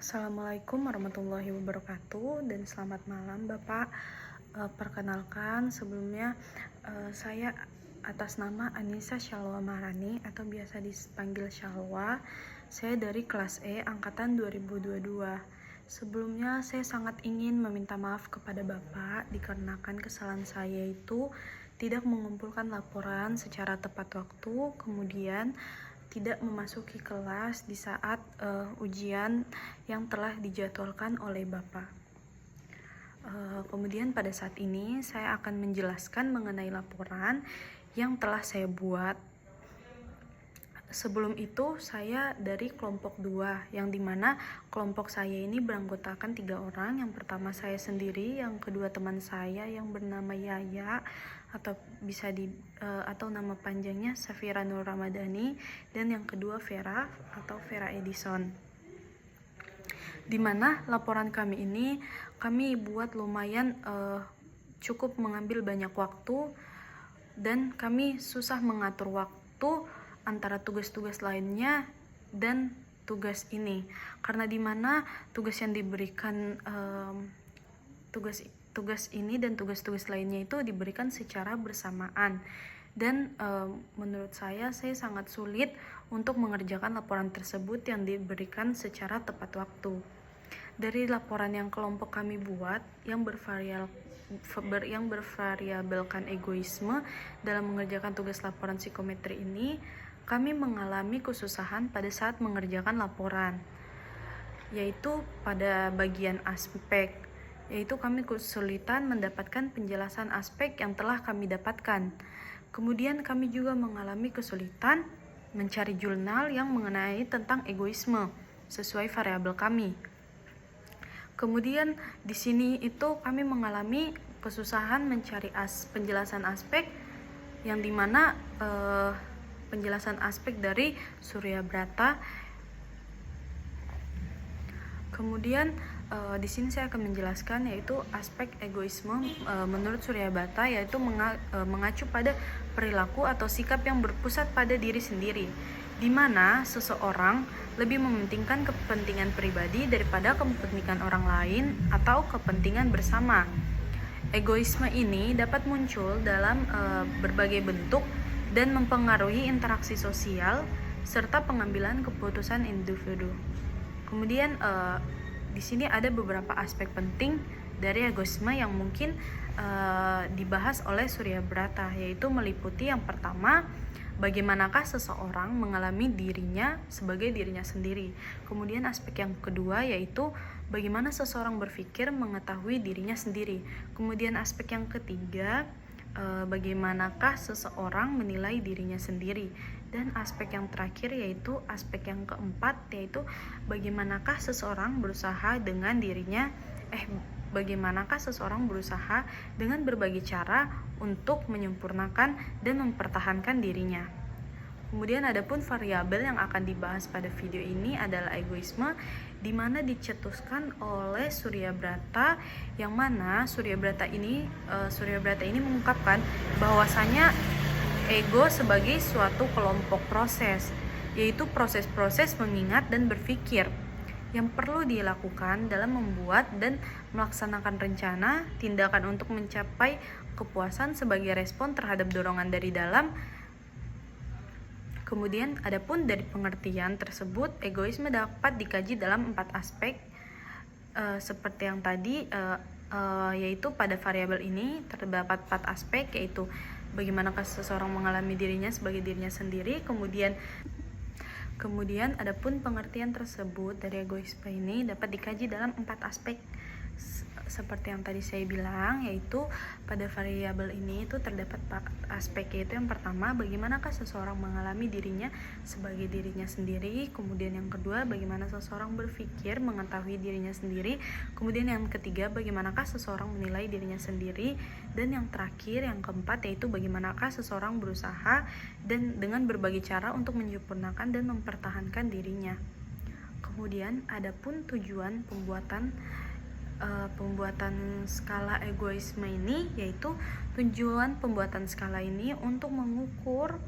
Assalamualaikum warahmatullahi wabarakatuh dan selamat malam Bapak. Perkenalkan sebelumnya saya atas nama Anissa Shalwa Maharani atau biasa dipanggil Shalwa. Saya dari kelas E angkatan 2022. Sebelumnya saya sangat ingin meminta maaf kepada Bapak dikarenakan kesalahan saya itu tidak mengumpulkan laporan secara tepat waktu, kemudian tidak memasuki kelas di saat ujian yang telah dijadwalkan oleh Bapak. Kemudian pada saat ini saya akan menjelaskan mengenai laporan yang telah saya buat. Sebelum itu saya dari kelompok 2, yang dimana kelompok saya ini beranggotakan 3 orang. Yang pertama saya sendiri, yang kedua teman saya yang bernama Yaya atau atau nama panjangnya Safira Nur Ramadhani, dan yang kedua Vera atau Vera Edison. Dimana laporan kami ini kami buat lumayan cukup mengambil banyak waktu, dan kami susah mengatur waktu antara tugas-tugas lainnya dan tugas ini, karena dimana tugas yang diberikan tugas ini dan tugas-tugas lainnya itu diberikan secara bersamaan, dan menurut saya sangat sulit untuk mengerjakan laporan tersebut yang diberikan secara tepat waktu. Dari laporan yang kelompok kami buat yang bervariabelkan egoisme dalam mengerjakan tugas laporan psikometri ini, kami mengalami kesusahan pada saat mengerjakan laporan, yaitu pada bagian aspek, yaitu kami kesulitan mendapatkan penjelasan aspek yang telah kami dapatkan. Kemudian kami juga mengalami kesulitan mencari jurnal yang mengenai tentang egoisme sesuai variabel kami. Kemudian di sini itu kami mengalami kesusahan mencari penjelasan aspek, yang dimana penjelasan aspek dari Surya Brata. Kemudian di sini saya akan menjelaskan yaitu aspek egoisme menurut Surya Brata, yaitu mengacu pada perilaku atau sikap yang berpusat pada diri sendiri, di mana seseorang lebih mementingkan kepentingan pribadi daripada kepentingan orang lain atau kepentingan bersama. Egoisme ini dapat muncul dalam berbagai bentuk dan mempengaruhi interaksi sosial serta pengambilan keputusan individu. Kemudian di sini ada beberapa aspek penting dari egoisme yang mungkin dibahas oleh Surya Brata, yaitu meliputi yang pertama, bagaimanakah seseorang mengalami dirinya sebagai dirinya sendiri. Kemudian aspek yang kedua yaitu bagaimana seseorang berpikir mengetahui dirinya sendiri. Kemudian aspek yang ketiga, bagaimanakah seseorang menilai dirinya sendiri. Dan aspek yang terakhir yaitu aspek yang keempat, yaitu bagaimanakah seseorang berusaha dengan berbagai cara untuk menyempurnakan dan mempertahankan dirinya. Kemudian adapun variabel yang akan dibahas pada video ini adalah egoisme, di mana dicetuskan oleh Surya Brata, yang mana Surya Brata ini mengungkapkan bahwasanya ego sebagai suatu kelompok proses, yaitu proses-proses mengingat dan berpikir yang perlu dilakukan dalam membuat dan melaksanakan rencana tindakan untuk mencapai kepuasan sebagai respon terhadap dorongan dari dalam. Kemudian adapun dari pengertian tersebut, egoisme dapat dikaji dalam 4 aspek seperti yang tadi, yaitu pada variabel ini terdapat 4 aspek, yaitu bagaimanakah seseorang mengalami dirinya sebagai dirinya sendiri. Kemudian adapun pengertian tersebut dari egoisme ini dapat dikaji dalam 4 aspek seperti yang tadi saya bilang, yaitu pada variabel ini itu terdapat 4 aspek, yaitu yang pertama, bagaimanakah seseorang mengalami dirinya sebagai dirinya sendiri. Kemudian yang kedua, bagaimana seseorang berpikir mengetahui dirinya sendiri. Kemudian yang ketiga, bagaimanakah seseorang menilai dirinya sendiri. Dan yang terakhir, yang keempat, yaitu bagaimanakah seseorang berusaha dan dengan berbagai cara untuk menyempurnakan dan mempertahankan dirinya. Kemudian adapun tujuan pembuatan skala egoisme ini, yaitu tujuan pembuatan skala ini untuk mengukur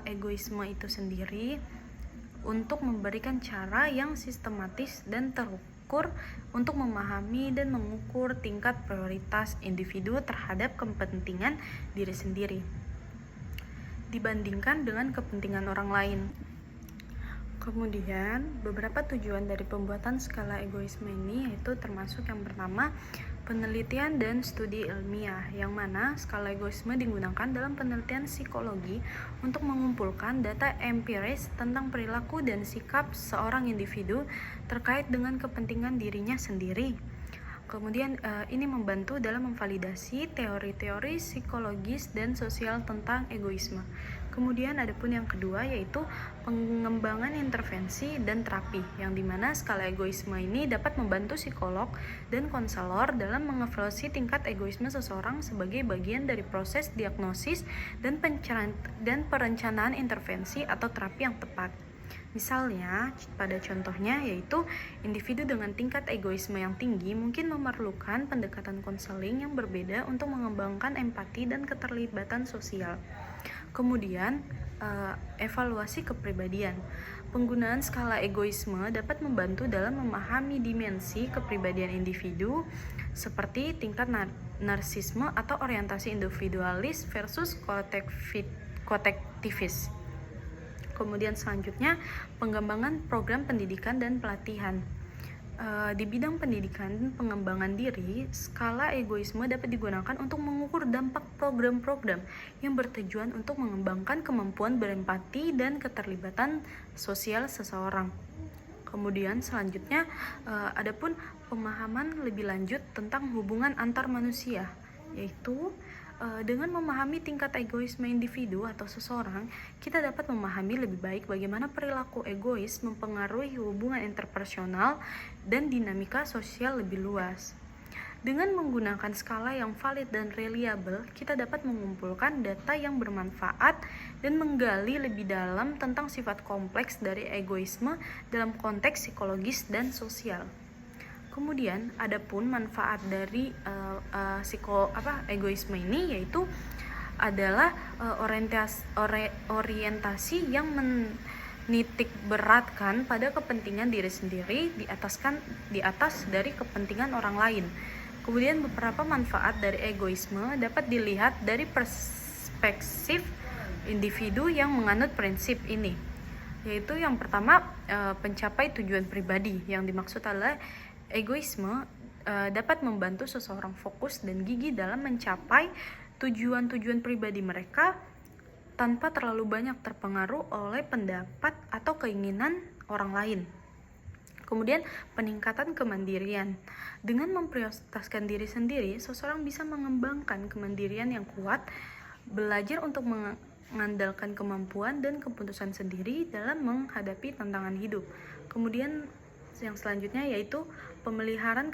egoisme itu sendiri untuk memberikan cara yang sistematis dan terukur untuk memahami dan mengukur tingkat prioritas individu terhadap kepentingan diri sendiri dibandingkan dengan kepentingan orang lain. Kemudian, beberapa tujuan dari pembuatan skala egoisme ini yaitu termasuk yang pertama, penelitian dan studi ilmiah, yang mana skala egoisme digunakan dalam penelitian psikologi untuk mengumpulkan data empiris tentang perilaku dan sikap seorang individu terkait dengan kepentingan dirinya sendiri. Kemudian ini membantu dalam memvalidasi teori-teori psikologis dan sosial tentang egoisme. Kemudian ada pun yang kedua yaitu pengembangan intervensi dan terapi, yang dimana skala egoisme ini dapat membantu psikolog dan konselor dalam mengevaluasi tingkat egoisme seseorang sebagai bagian dari proses diagnosis dan perencanaan intervensi atau terapi yang tepat. Misalnya, pada contohnya yaitu individu dengan tingkat egoisme yang tinggi mungkin memerlukan pendekatan konseling yang berbeda untuk mengembangkan empati dan keterlibatan sosial. Kemudian, evaluasi kepribadian. Penggunaan skala egoisme dapat membantu dalam memahami dimensi kepribadian individu seperti tingkat narsisme atau orientasi individualis versus kotektivis. Kemudian selanjutnya, pengembangan program pendidikan dan pelatihan. Di bidang pendidikan dan pengembangan diri, skala egoisme dapat digunakan untuk mengukur dampak program-program yang bertujuan untuk mengembangkan kemampuan berempati dan keterlibatan sosial seseorang. Kemudian selanjutnya, adapun pemahaman lebih lanjut tentang hubungan antar manusia, yaitu dengan memahami tingkat egoisme individu atau seseorang, kita dapat memahami lebih baik bagaimana perilaku egois mempengaruhi hubungan interpersonal dan dinamika sosial lebih luas. Dengan menggunakan skala yang valid dan reliable, kita dapat mengumpulkan data yang bermanfaat dan menggali lebih dalam tentang sifat kompleks dari egoisme dalam konteks psikologis dan sosial. Kemudian, adapun manfaat dari egoisme ini yaitu adalah orientasi yang menitik beratkan pada kepentingan diri sendiri di atas dari kepentingan orang lain. Kemudian beberapa manfaat dari egoisme dapat dilihat dari perspektif individu yang menganut prinsip ini, yaitu yang pertama, pencapai tujuan pribadi. Yang dimaksud adalah egoisme dapat membantu seseorang fokus dan gigih dalam mencapai tujuan-tujuan pribadi mereka tanpa terlalu banyak terpengaruh oleh pendapat atau keinginan orang lain. Kemudian peningkatan kemandirian. Dengan memprioritaskan diri sendiri, seseorang bisa mengembangkan kemandirian yang kuat, belajar untuk mengandalkan kemampuan dan keputusan sendiri dalam menghadapi tantangan hidup. Kemudian yang selanjutnya yaitu pemeliharaan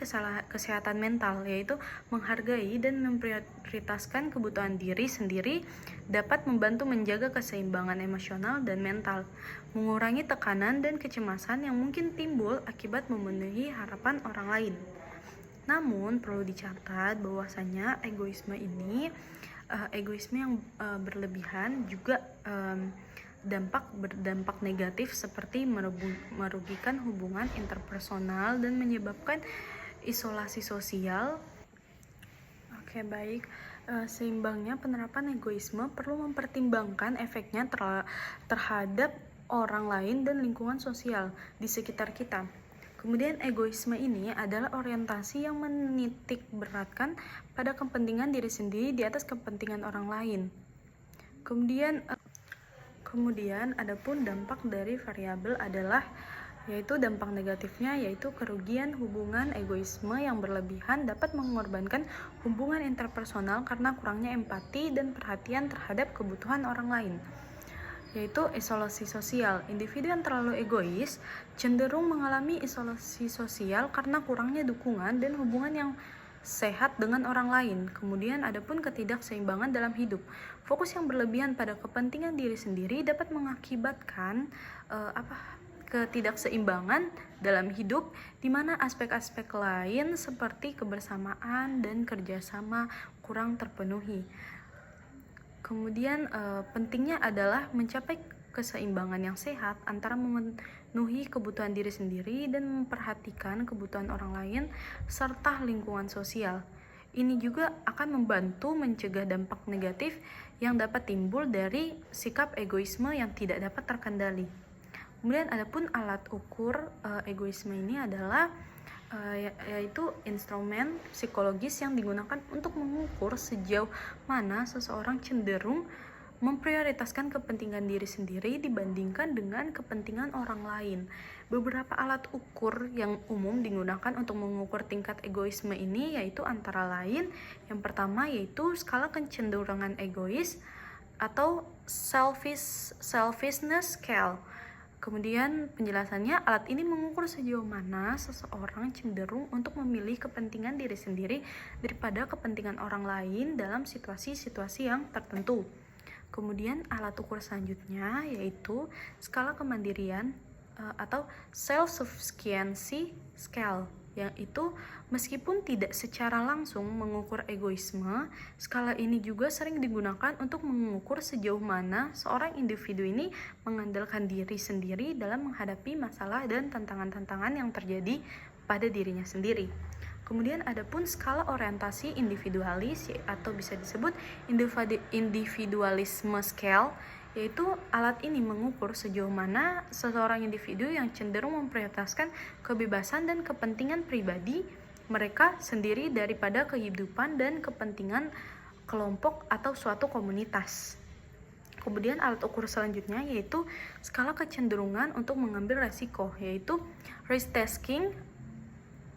kesehatan mental, yaitu menghargai dan memprioritaskan kebutuhan diri sendiri dapat membantu menjaga keseimbangan emosional dan mental, mengurangi tekanan dan kecemasan yang mungkin timbul akibat memenuhi harapan orang lain. Namun perlu dicatat bahwasanya egoisme yang berlebihan juga berdampak negatif seperti merugikan hubungan interpersonal dan menyebabkan isolasi sosial. Oke, baik. Seimbangnya penerapan egoisme perlu mempertimbangkan efeknya terhadap orang lain dan lingkungan sosial di sekitar kita. Kemudian egoisme ini adalah orientasi yang menitik beratkan pada kepentingan diri sendiri di atas kepentingan orang lain. Kemudian adapun dampak dari variabel adalah yaitu dampak negatifnya yaitu kerugian hubungan. Egoisme yang berlebihan dapat mengorbankan hubungan interpersonal karena kurangnya empati dan perhatian terhadap kebutuhan orang lain, yaitu isolasi sosial. Individu yang terlalu egois cenderung mengalami isolasi sosial karena kurangnya dukungan dan hubungan yang sehat dengan orang lain. Kemudian adapun ketidakseimbangan dalam hidup. Fokus yang berlebihan pada kepentingan diri sendiri dapat mengakibatkan ketidakseimbangan dalam hidup, di mana aspek-aspek lain seperti kebersamaan dan kerjasama kurang terpenuhi. Kemudian pentingnya adalah mencapai keseimbangan yang sehat antara memenuhi kebutuhan diri sendiri dan memperhatikan kebutuhan orang lain serta lingkungan sosial. Ini juga akan membantu mencegah dampak negatif yang dapat timbul dari sikap egoisme yang tidak dapat terkendali. Kemudian adapun alat ukur egoisme ini adalah yaitu instrumen psikologis yang digunakan untuk mengukur sejauh mana seseorang cenderung memprioritaskan kepentingan diri sendiri dibandingkan dengan kepentingan orang lain. Beberapa alat ukur yang umum digunakan untuk mengukur tingkat egoisme ini yaitu antara lain yang pertama yaitu skala kecenderungan egois atau selfishness scale. Kemudian penjelasannya, alat ini mengukur sejauh mana seseorang cenderung untuk memilih kepentingan diri sendiri daripada kepentingan orang lain dalam situasi-situasi yang tertentu. Kemudian alat ukur selanjutnya yaitu skala kemandirian atau self-sufficiency scale, yang itu meskipun tidak secara langsung mengukur egoisme, skala ini juga sering digunakan untuk mengukur sejauh mana seorang individu ini mengandalkan diri sendiri dalam menghadapi masalah dan tantangan-tantangan yang terjadi pada dirinya sendiri. Kemudian adapun skala orientasi individualis atau bisa disebut individualisme scale, yaitu alat ini mengukur sejauh mana seseorang individu yang cenderung memprioritaskan kebebasan dan kepentingan pribadi mereka sendiri daripada kehidupan dan kepentingan kelompok atau suatu komunitas. Kemudian alat ukur selanjutnya yaitu skala kecenderungan untuk mengambil resiko, yaitu risk-taking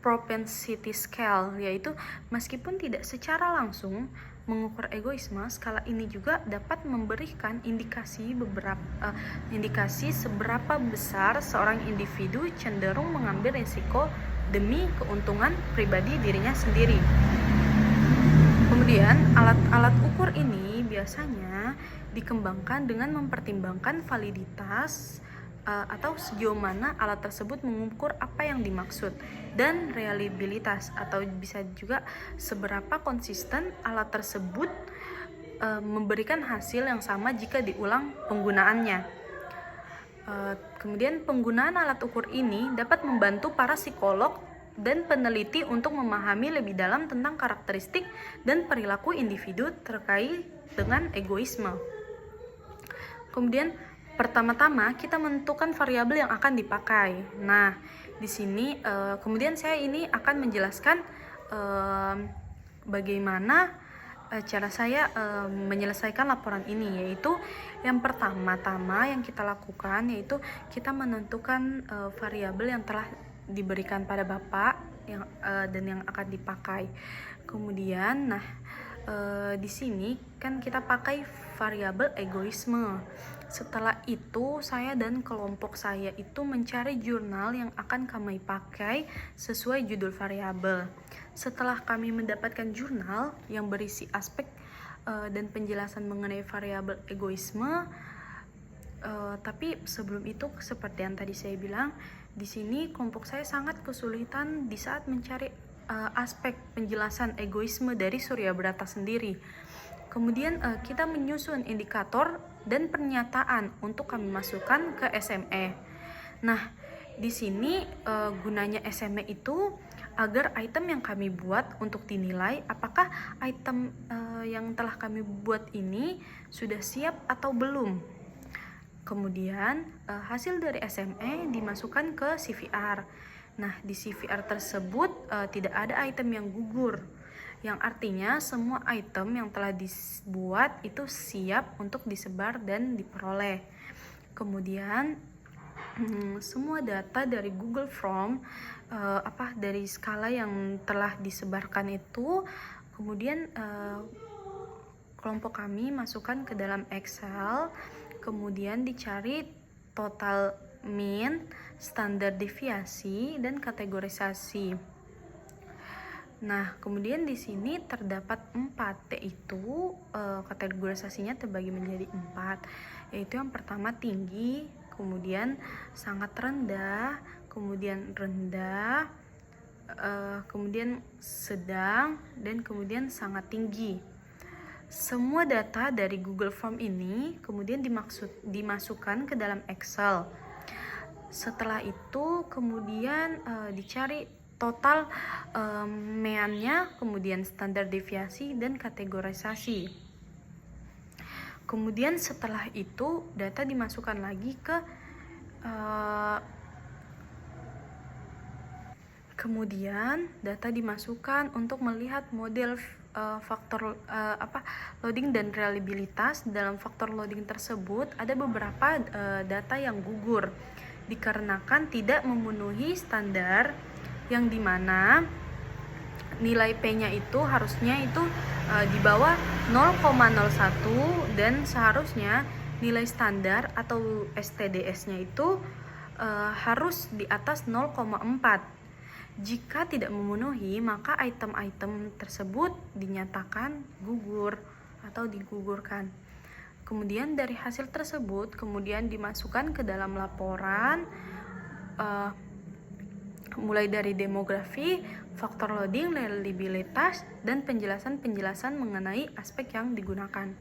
propensity scale, yaitu meskipun tidak secara langsung mengukur egoisme, skala ini juga dapat memberikan indikasi seberapa besar seorang individu cenderung mengambil risiko demi keuntungan pribadi dirinya sendiri. Kemudian alat-alat ukur ini biasanya dikembangkan dengan mempertimbangkan validitas atau sejauh mana alat tersebut mengukur apa yang dimaksud, dan reliabilitas atau bisa juga seberapa konsisten alat tersebut memberikan hasil yang sama jika diulang penggunaannya. Kemudian penggunaan alat ukur ini dapat membantu para psikolog dan peneliti untuk memahami lebih dalam tentang karakteristik dan perilaku individu terkait dengan egoisme. Kemudian pertama-tama kita menentukan variabel yang akan dipakai. Nah, di sini kemudian saya ini akan menjelaskan bagaimana cara saya menyelesaikan laporan ini, yaitu yang pertama-tama yang kita lakukan yaitu kita menentukan variabel yang telah diberikan pada Bapak dan yang akan dipakai. Kemudian di sini kan kita pakai variabel egoisme. Setelah itu saya dan kelompok saya itu mencari jurnal yang akan kami pakai sesuai judul variabel. Setelah kami mendapatkan jurnal yang berisi aspek dan penjelasan mengenai variabel egoisme, tapi sebelum itu seperti yang tadi saya bilang, di sini kelompok saya sangat kesulitan di saat mencari aspek penjelasan egoisme dari Surya Brata sendiri. Kemudian kita menyusun indikator dan pernyataan untuk kami masukkan ke SME. Nah, di sini gunanya SME itu agar item yang kami buat untuk dinilai apakah item yang telah kami buat ini sudah siap atau belum. Kemudian hasil dari SME dimasukkan ke CVR. Nah, di CVR tersebut tidak ada item yang gugur, yang artinya semua item yang telah dibuat itu siap untuk disebar dan diperoleh. Kemudian semua data dari Google Form dari skala yang telah disebarkan itu kemudian kelompok kami masukkan ke dalam Excel, kemudian dicari total mean, standar deviasi, dan kategorisasi. Nah, kemudian di sini terdapat 4, yaitu kategorisasinya terbagi menjadi 4, yaitu yang pertama tinggi, kemudian sangat rendah, kemudian rendah, kemudian sedang, dan kemudian sangat tinggi. Semua data dari Google Form ini kemudian dimasukkan ke dalam Excel. Setelah itu kemudian dicari total meannya, kemudian standar deviasi dan kategorisasi. Kemudian setelah itu data dimasukkan lagi ke kemudian data dimasukkan untuk melihat model faktor loading dan reliabilitas. Dalam faktor loading tersebut ada beberapa data yang gugur dikarenakan tidak memenuhi standar, yang dimana nilai P-nya itu harusnya itu di bawah 0,01 dan seharusnya nilai standar atau STDS-nya itu harus di atas 0,4. Jika tidak memenuhi, maka item-item tersebut dinyatakan gugur atau digugurkan. Kemudian dari hasil tersebut kemudian dimasukkan ke dalam laporan, mulai dari demografi, faktor loading, reliabilitas, dan penjelasan-penjelasan mengenai aspek yang digunakan.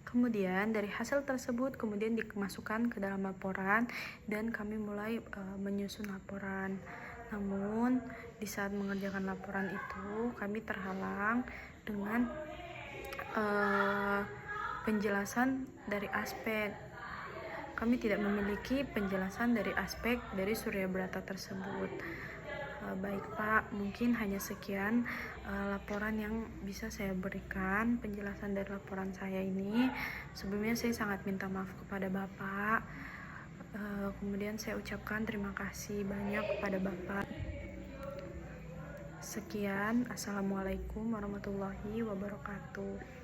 Kemudian dari hasil tersebut kemudian dimasukkan ke dalam laporan dan kami mulai menyusun laporan. Namun di saat mengerjakan laporan itu kami terhalang dengan penjelasan dari aspek. Kami tidak memiliki penjelasan dari aspek dari Surya Brata tersebut. Baik Pak, mungkin hanya sekian laporan yang bisa saya berikan, penjelasan dari laporan saya ini. Sebelumnya saya sangat minta maaf kepada Bapak. Kemudian saya ucapkan terima kasih banyak kepada Bapak. Sekian, Assalamualaikum warahmatullahi wabarakatuh.